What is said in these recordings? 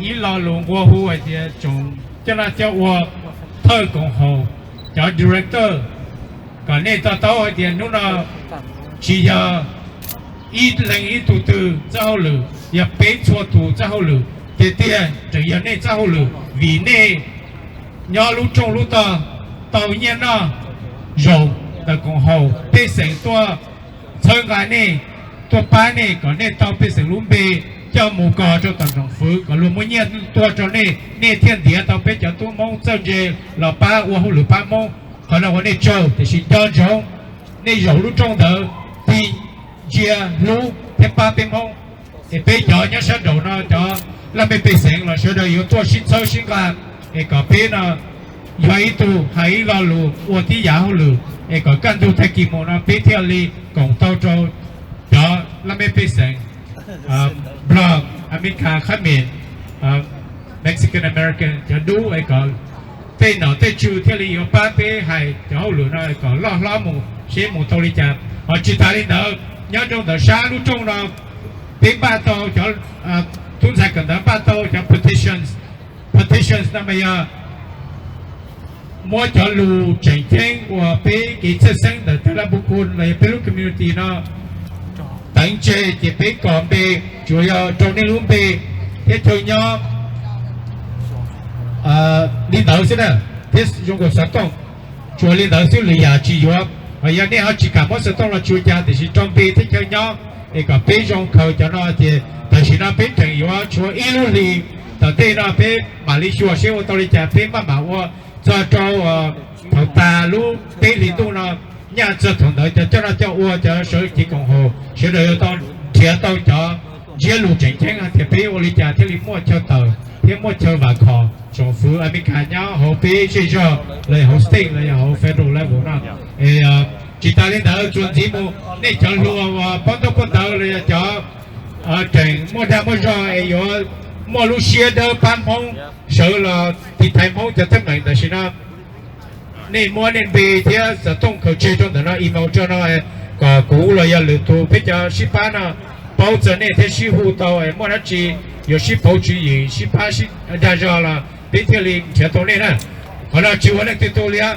ý lo luôn qua hu ở địa chung cho là cho qua thơ cộng hồ cho director còn nên tao ở địa nó là chỉ giờ ý lần ý tụ từ giao lưu ya bé chua tụ giao lưu cái tiền chỉ giờ nên giao lưu vì nên nhớ lúc trong lúc ta tàu nhiên nó rồi ta cộng hồ bé sinh tua chơi cái này tua ba này còn nên tàu bé sinh lúc bé cho mù cò cho tổng thống phủ còn luôn mỗi nhiên tua cho này nên thiên địa tàu bé cho tua mong chơi gì là ba uo hồ lửa ba mong còn là vấn đề chơi thì chỉ đơn giản nên rồi lúc trong đó thì chia lú thêm ba bên mong thì bây giờ nhớ sẽ đầu nó cho là mình bị sinh là sẽ được yếu tố sinh sôi sinh ra thì có bên là vậy tu hay là lú uo tí giả hồ lửa thì có căn tu thay kỳ môn là bên theo li cộng tàu trâu cho là mình bị sinh blog America khác miền Mexican American cho đủ thì có bên nào bên chú theo li yếu ba bên hay cho hồ lửa nó có lo mù sẽ mù tàu đi chạm họ chỉ ta đi nữa nhớ trong đó sáng lúc trong đó bên ba tàu cho tuân giải cần đó ba tàu cho petitions là bây giờ mỗi cho lù chỉnh thiên của bên cái chất sinh để tất cả bộ phận là bên lúc community nó đánh chế thì bên còn bên chủ yếu trong này luôn bên thế thôi nhớ đi đầu xem nào thế dùng của sản phẩm chủ yếu đầu xử lý à chỉ yếu bây giờ này họ chỉ cả một sản phẩm là chủ nhà thì chỉ trong bên thế theo nhớ thì cả bên trong khâu cho nó thì但是那边等于我说一路里到对那边马来西亚生活到里家边慢慢我做着头大路边里头呢，伢子同的就叫那叫我叫手机共和，现在要到铁道叫铁路正经啊，铁边我里家铁里莫桥头，铁莫桥瓦靠，政府那边看伢后边是说来后 state 来后 federal level 呢，其他领导做节目，那条路我帮到了叫。整莫他莫说哎有莫路些的班风，手了地台风就这么的是呢，你莫那边的是东口接中的那email就那个古了要路途比较西班呢，包着那天西湖到哎莫那只有西包主义西巴西大家了，别天里前头那呢，好了就我那最多了，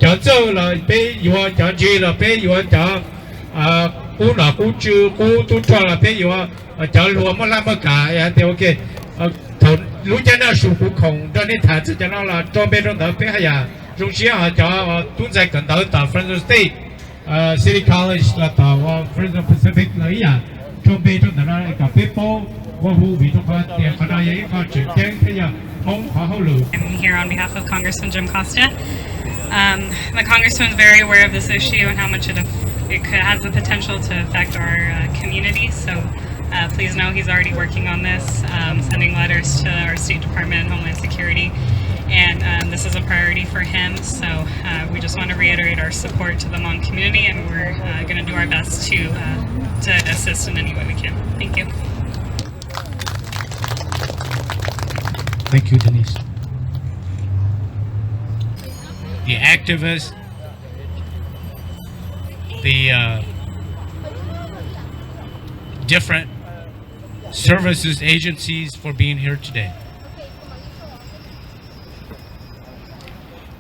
讲走了别有讲接了别有讲cú nọ cú chưa cú tu cho là bây giờ chợ lúa mà làm mà cả thì ok thầu lúa cho nó sụp cú khổng cho nên thả cho nó là cho bên trong đó bây giờ trong xí họ cho tuân giải cần tới tại Fresno State City College là tại Fresno Pacific lấy à trong bên trong đó là cả people qua vụ vì trong đó thì khả năng ấy có chuyện tiếng thế giờ không có hậu lửa. I'm here on behalf of Congressman Jim Costa. The Congressman is very aware of this issue and how much it has the potential to affect our community. So please know he's already working on this, sending letters to our State Department and Homeland Security. And this is a priority for him. So we just want to reiterate our support to the Hmong community, and we're going to do our best to assist in any way we can. Thank you. Thank you, Denise. The activists, the different services agencies for being here today.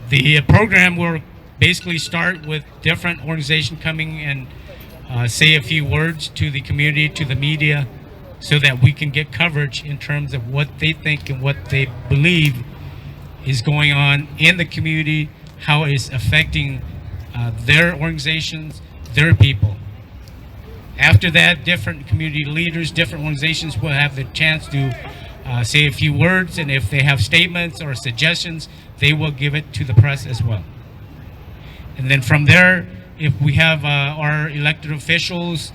The program will basically start with different organizations coming and say a few words to the community, to the media, so that we can get coverage in terms of what they think and what they believe is going on in the community, how it's affecting their organizations, their people. After that, different community leaders, different organizations will have the chance to say a few words, and if they have statements or suggestions, they will give it to the press as well. And then from there, if we have our elected officials,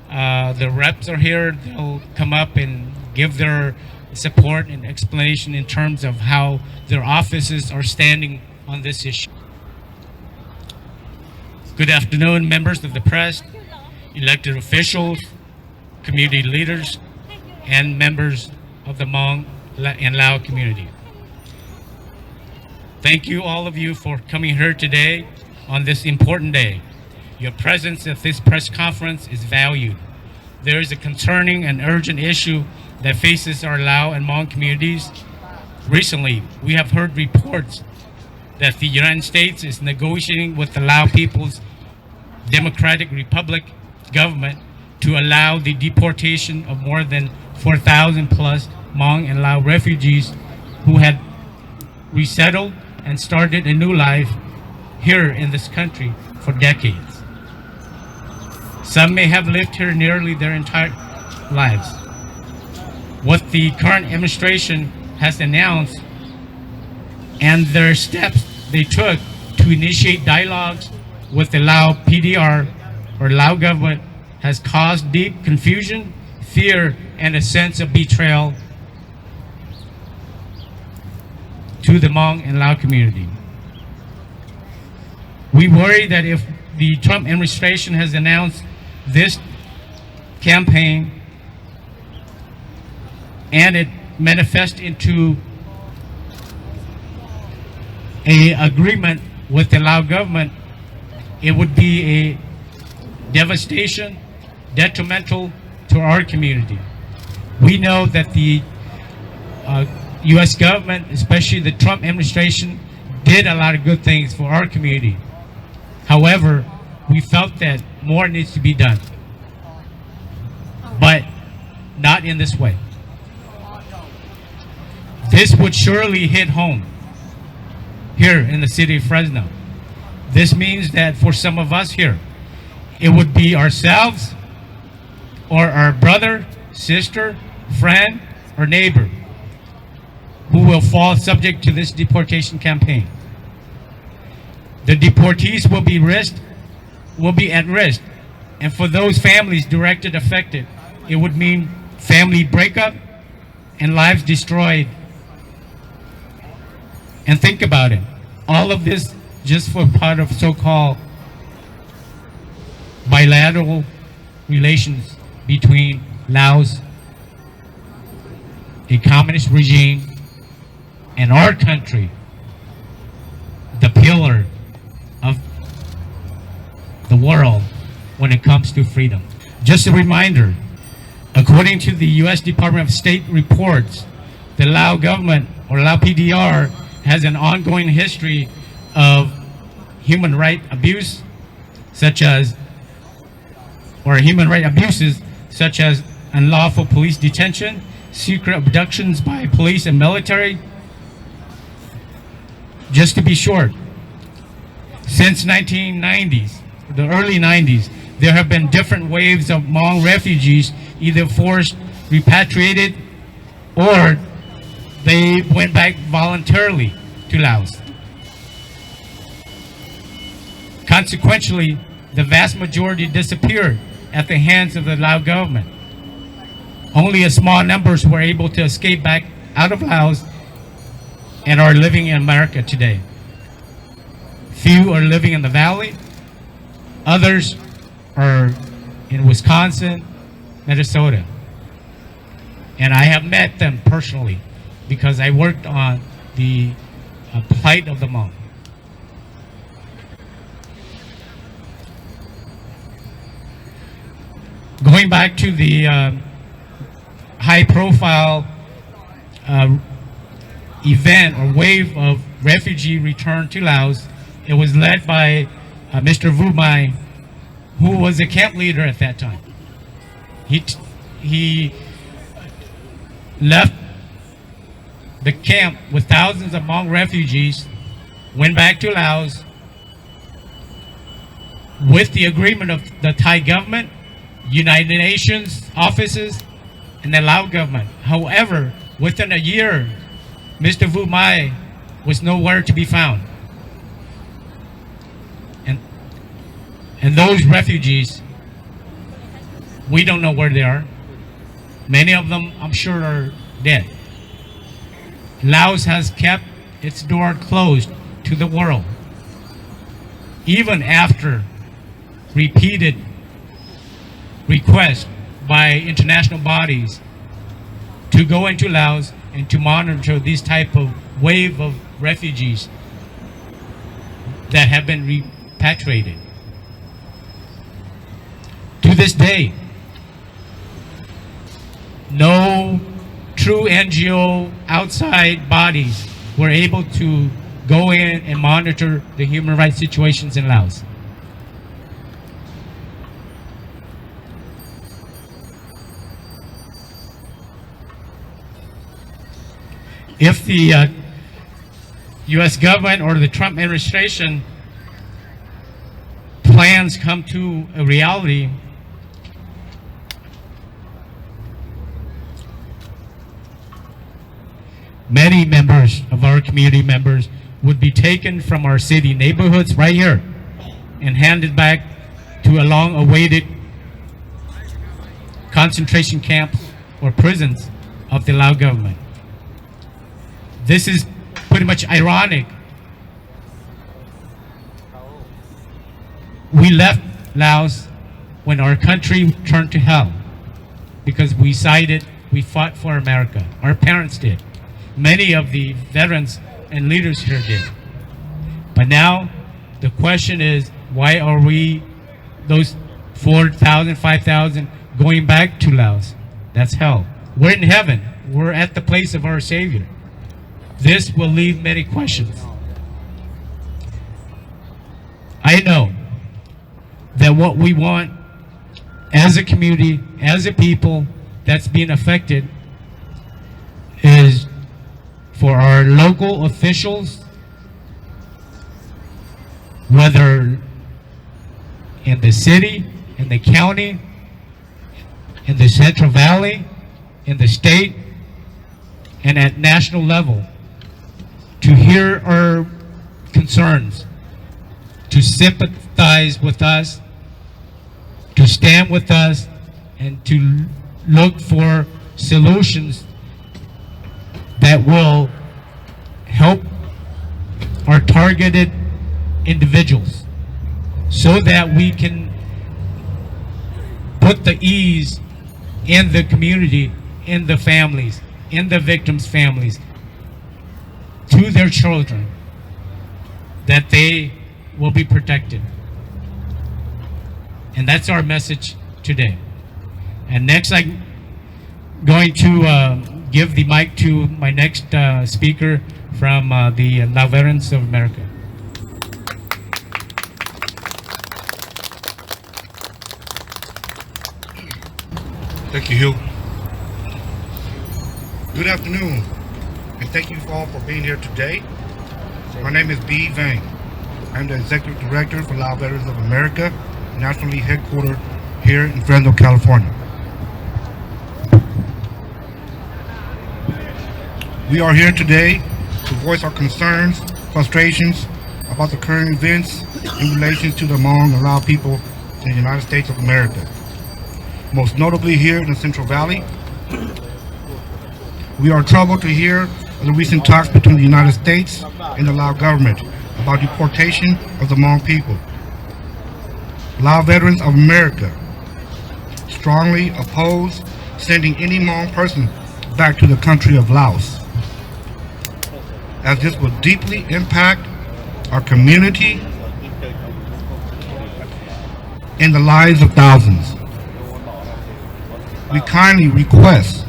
the reps are here, they'll come up and give their support and explanation in terms of how their offices are standing on this issue. Good afternoon, members of the press, elected officials, community leaders, and members of the Hmong and Lao community. Thank you, all of you, for coming here today on this important day. Your presence at this press conference is valued. There is a concerning and urgent issue that faces our Lao and Hmong communities. Recently, we have heard reports that the United States is negotiating with the Lao People's Democratic Republic government to allow the deportation of more than 4,000 plus Hmong and Lao refugees who had resettled and started a new life here in this country for decades. Some may have lived here nearly their entire lives. What the current administration has announced and their steps they took to initiate dialogues with the Lao PDR or Lao government has caused deep confusion, fear, and a sense of betrayal to the Hmong and Lao community. We worry that if the Trump administration has announced this campaign and it manifests into an agreement with the Lao government, it would be a devastation, detrimental to our community. We know that the U.S. government, especially the Trump administration, did a lot of good things for our community. However, we felt that more needs to be done, but not in this way. This would surely hit home here in the city of Fresno. This means that for some of us here, it would be ourselves or our brother, sister, friend, or neighbor who will fall subject to this deportation campaign. The deportees will be at risk, and for those families directly affected, it would mean family breakup and lives destroyed. And think about it, all of this just for part of so-called bilateral relations between Laos, a communist regime, and our country, the pillar of the world when it comes to freedom. Just a reminder, according to the U.S. Department of State reports, the Lao government, or Lao PDR, has an ongoing history of human right abuse, human right abuses such as unlawful police detention, secret abductions by police and military. Just to be short, since 1990s, the early 90s, there have been different waves of Hmong refugees, either forced repatriated or they went back voluntarily to Laos. Consequently, the vast majority disappeared at the hands of the Lao government. Only a small numbers were able to escape back out of Laos and are living in America today. Few are living in the valley. Others are in Wisconsin, Minnesota. And I have met them personally because I worked on the plight of the Hmong. Going back to the high-profile event or wave of refugee return to Laos, it was led by Mr. Bvane, who was a camp leader at that time. He left the camp with thousands of Hmong refugees, went back to Laos with the agreement of the Thai government, United Nations offices, and the Lao government. However, within a year, Mr. Bvane was nowhere to be found. And those refugees, we don't know where they are. Many of them, I'm sure, are dead. Laos has kept its door closed to the world, even after repeated requests by international bodies to go into Laos and to monitor this type of wave of refugees that have been repatriated. To this day, no true NGO outside bodies were able to go in and monitor the human rights situations in Laos. If the U.S. government or the Trump administration plans come to a reality, many members of our community members would be taken from our city neighborhoods right here and handed back to a long-awaited concentration camps or prisons of the Lao government. This is pretty much ironic. We left Laos when our country turned to hell because we fought for America. Our parents did. Many of the veterans and leaders here did. But now the question is, why are we, those 4,000, 5,000, going back to Laos? That's hell. We're in heaven. We're at the place of our Savior. This will leave many questions. I know that what we want as a community, as a people that's being affected, is for our local officials, whether in the city, in the county, in the Central Valley, in the state, and at national level, to hear our concerns, to sympathize with us, to stand with us, and to look for solutions that will help our targeted individuals so that we can put the ease in the community, in the families, in the victims' families, to their children, that they will be protected. And that's our message today. And next I'm going to give the mic to my next speaker from the Lao Veterans of America. Thank you, Heev. Good afternoon, and thank you all for being here today. My name is Bvane. I'm the Executive Director for Lao Veterans of America, nationally headquartered here in Fresno, California. We are here today to voice our concerns, frustrations about the current events in relation to the Hmong and Lao people in the United States of America. Most notably here in the Central Valley. We are troubled to hear of the recent talks between the United States and the Lao government about deportation of the Hmong people. Lao Veterans of America strongly oppose sending any Hmong person back to the country of Laos, as this will deeply impact our community and the lives of thousands. We kindly request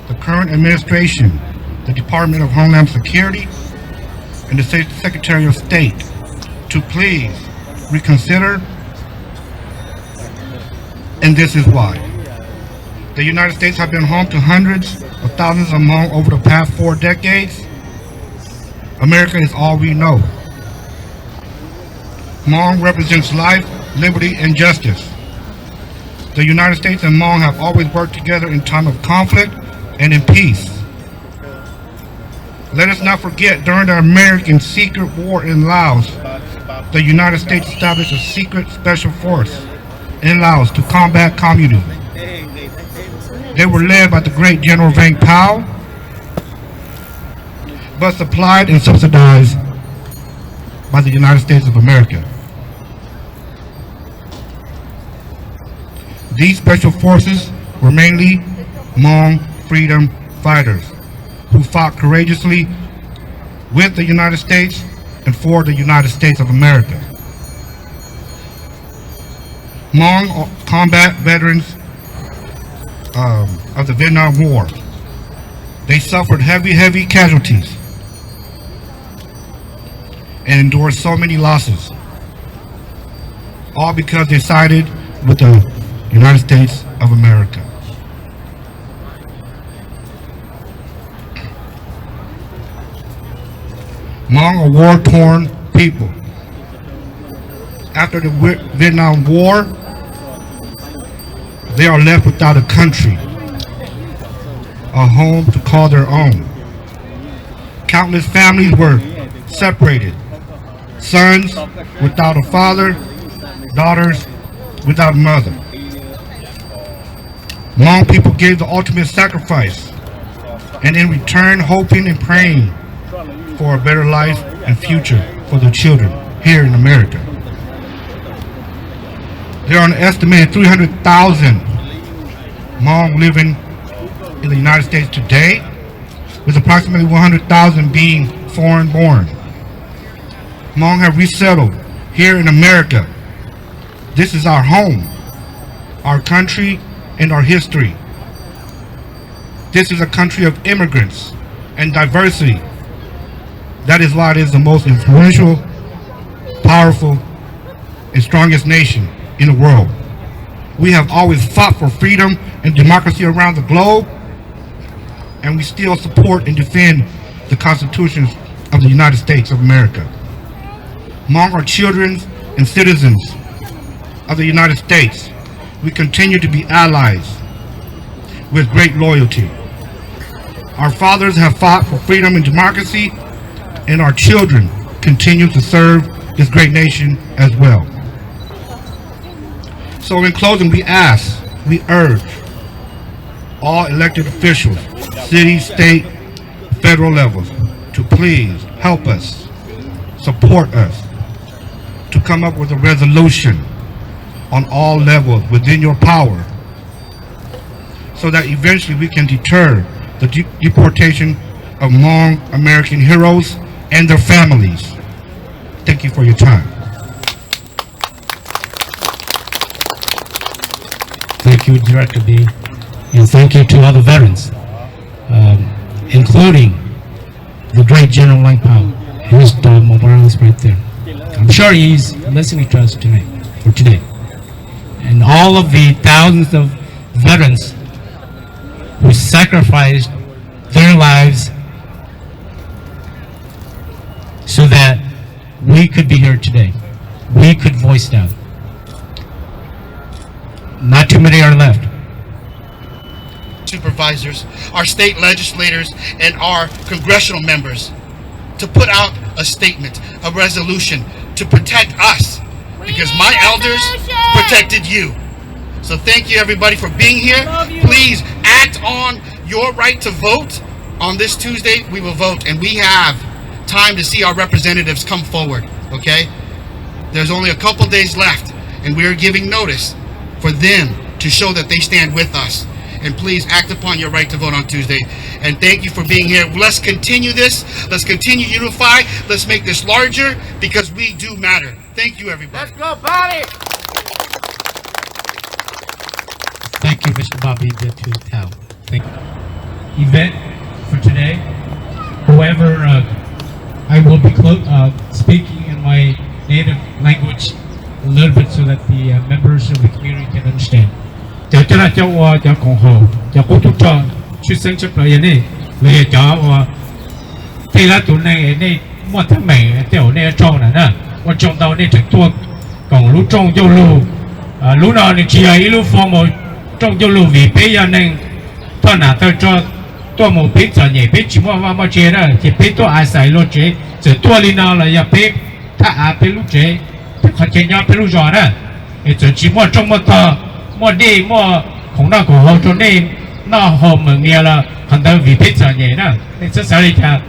the current administration, the Department of Homeland Security, and the Secretary of State to please reconsider, and this is why. The United States have been home to hundreds of thousands of Hmong over the past 4 decades. America is all we know. Hmong represents life, liberty, and justice. The United States and Hmong have always worked together in time of conflict and in peace. Let us not forget, during the American secret war in Laos, the United States established a secret special force in Laos to combat communism. They were led by the great General Vang Pao, but supplied and subsidized by the United States of America. These special forces were mainly Hmong freedom fighters who fought courageously with the United States and for the United States of America. Hmong combat veterans of the Vietnam War They suffered heavy casualties and endured so many losses, all because they sided with the United States of America. Hmong are war-torn people. After the Vietnam War, they are left without a country, a home to call their own. Countless families were separated. Sons without a father, daughters without a mother. Hmong people gave the ultimate sacrifice, and in return hoping and praying for a better life and future for their children here in America. There are an estimated 300,000 Hmong living in the United States today, with approximately 100,000 being foreign-born. Hmong have resettled here in America. This is our home, our country, and our history. This is a country of immigrants and diversity. That is why it is the most influential, powerful, and strongest nation in the world. We have always fought for freedom and democracy around the globe, and we still support and defend the Constitution of the United States of America. Hmong are children and citizens of the United States. We continue to be allies with great loyalty. Our fathers have fought for freedom and democracy, and our children continue to serve this great nation as well. So in closing, we urge all elected officials, city, state, federal levels, to please help us, support us, to come up with a resolution on all levels within your power, so that eventually we can deter the deportation of Hmong American heroes and their families. Thank you for your time. Thank you, Director B, and thank you to all the veterans, including the great General Lang Pao. Here's Don Morales right there. I'm sure he's listening to us tonight, for today. And all of the thousands of veterans who sacrificed their lives so that we could be here today. We could voice that. Not too many are left. Supervisors, our state legislators, and our congressional members to put out a statement, a resolution to protect us, because my elders protected you. So thank you everybody for being here. Please act on your right to vote. On this Tuesday, we will vote, and we have time to see our representatives come forward, okay? There's only a couple days left, and we are giving notice for them to show that they stand with us. And please act upon your right to vote on Tuesday. And thank you for being here. Let's continue this. Let's continue to unify. Let's make this larger, because we do matter. Thank you, everybody. Let's go, Bvane! Thank you, Mr. Bobby Tao. Thank you. Event for today. However, I will be speaking in my native language a little bit so that the members of the community can understand. Không nào cổ hậu cho nên nó hồ mừng nghe là hắn ta vì biết giờ nhẹ đó nên rất sợ đi cả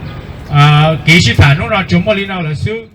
kỹ sư thản nó ra chúng mà đi nào là sư